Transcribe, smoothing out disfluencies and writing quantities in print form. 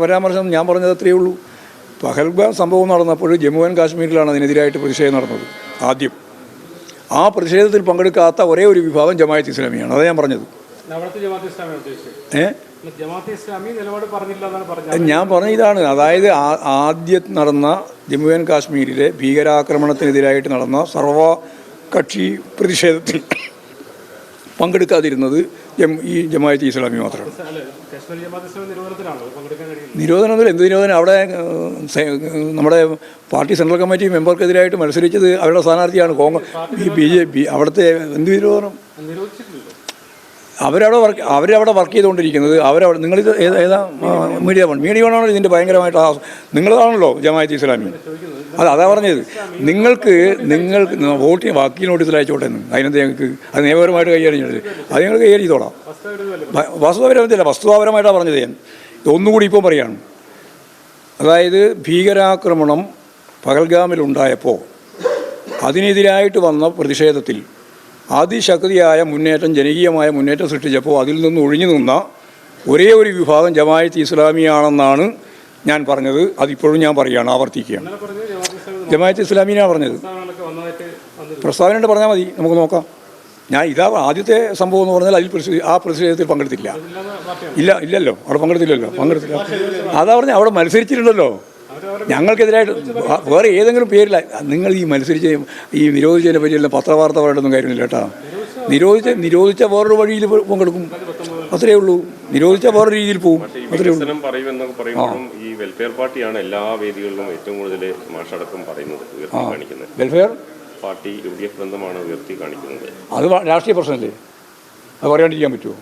പരാമർശം ഞാൻ പറഞ്ഞത് അത്രയേ ഉള്ളൂ. പഹൽഗാം സംഭവം നടന്നപ്പോൾ ജമ്മു ആൻഡ് കാശ്മീരിലാണ് അതിനെതിരായിട്ട് പ്രതിഷേധം നടന്നത്. ആദ്യം ആ പ്രതിഷേധത്തിൽ പങ്കെടുക്കാത്ത ഒരേ ഒരു വിഭാഗം ജമാഅത്ത് ഇസ്ലാമിയാണ്. അതാണ് ഞാൻ പറഞ്ഞത്. ഞാൻ പറഞ്ഞ ഇതാണ്, അതായത് ആദ്യം നടന്ന ജമ്മു ആൻഡ് കാശ്മീരിലെ ഭീകരാക്രമണത്തിനെതിരായിട്ട് നടന്ന സർവകക്ഷി പ്രതിഷേധത്തിൽ പങ്കെടുക്കാതിരുന്നത് ഈ ജമാഅത്ത് ഇസ്ലാമി മാത്രമാണ്. നിരോധനമൊന്നുമില്ല. എന്ത് നിരോധനം? അവിടെ നമ്മുടെ പാർട്ടി സെൻട്രൽ കമ്മിറ്റി മെമ്പർക്കെതിരായിട്ട് മത്സരിച്ചത് അവരുടെ സ്ഥാനാർത്ഥിയാണ് ഈ BJP. അവിടുത്തെ എന്ത് നിരോധനം? അവരവിടെ വർക്ക് ചെയ്തുകൊണ്ടിരിക്കുന്നത്. നിങ്ങളിത് ഏതാ മീഡിയ വണ്ണാണല്ലോ ഇതിൻ്റെ ഭയങ്കരമായിട്ട് നിങ്ങളാണല്ലോ ജമാഅത്ത് ഇസ്ലാമി. അതാ പറഞ്ഞത്. നിങ്ങൾക്ക് വക്കീൽ നോട്ടീസിൽ അയച്ചോട്ടെ എന്ന്. അതിനെന്ത് ഞങ്ങൾക്ക് അത് നിയമപരമായിട്ട് കൈകാര്യം ചെയ്തത്? അത് ഞങ്ങൾ കൈകാര്യം ചെയ്തോളാം. വസ്തുതാപരമായിട്ടാണ് പറഞ്ഞത്. ഞാൻ ഒന്നുകൂടി ഇപ്പോൾ പറയുകയാണ്. അതായത് ഭീകരാക്രമണം പഹൽഗാമിലുണ്ടായപ്പോൾ അതിനെതിരായിട്ട് വന്ന പ്രതിഷേധത്തിൽ അതിശക്തിയായ മുന്നേറ്റം, ജനകീയമായ മുന്നേറ്റം സൃഷ്ടിച്ചപ്പോൾ അതിൽ നിന്ന് ഒഴിഞ്ഞു നിന്ന ഒരേ ഒരു വിഭാഗം ജമാഅത്ത് ഇസ്ലാമിയാണെന്നാണ് ഞാൻ പറഞ്ഞത്. അതിപ്പോഴും ഞാൻ പറയുകയാണ്, ആവർത്തിക്കുകയാണ്. ജമാഅത്ത് ഇസ്ലാമിയാണ് പറഞ്ഞത്. പ്രസ്താവന പറഞ്ഞാൽ മതി, നമുക്ക് നോക്കാം. ഞാൻ ആദ്യത്തെ സംഭവം എന്ന് പറഞ്ഞാൽ ആ പ്രതിഷേധത്തിൽ പങ്കെടുത്തില്ല. ഇല്ലല്ലോ, അവിടെ പങ്കെടുത്തില്ല. അതാ പറഞ്ഞാൽ അവിടെ മത്സരിച്ചിട്ടുണ്ടല്ലോ. ഞങ്ങൾക്കെതിരായിട്ട് വേറെ ഏതെങ്കിലും പേരില്ല. നിങ്ങൾ ഈ നിരോധിച്ചതിനെ പറ്റിയല്ല പത്രവാർത്ത പറയണമെന്നും കാര്യമില്ല കേട്ടോ. നിരോധിച്ച വേറൊരു വഴിയിൽ പങ്കെടുക്കും, അത്രയേ ഉള്ളൂ. നിരോധിച്ച വേറൊരു രീതിയിൽ പോകും, അത്രയേ ഉള്ളൂ. ഈ വെൽഫെയർ പാർട്ടിയാണ് എല്ലാ വേദികളിലും ഏറ്റവും കൂടുതൽ മാഷടക്കം പറയുന്നത്, വെൽഫെയർ പാർട്ടി UDF ബന്ധമാണ് ഉയർത്തി കാണിക്കുന്നത്. അത് രാഷ്ട്രീയ പ്രശ്നമല്ലേ? അത് പറയാണ്ടിരിക്കാൻ പറ്റുമോ?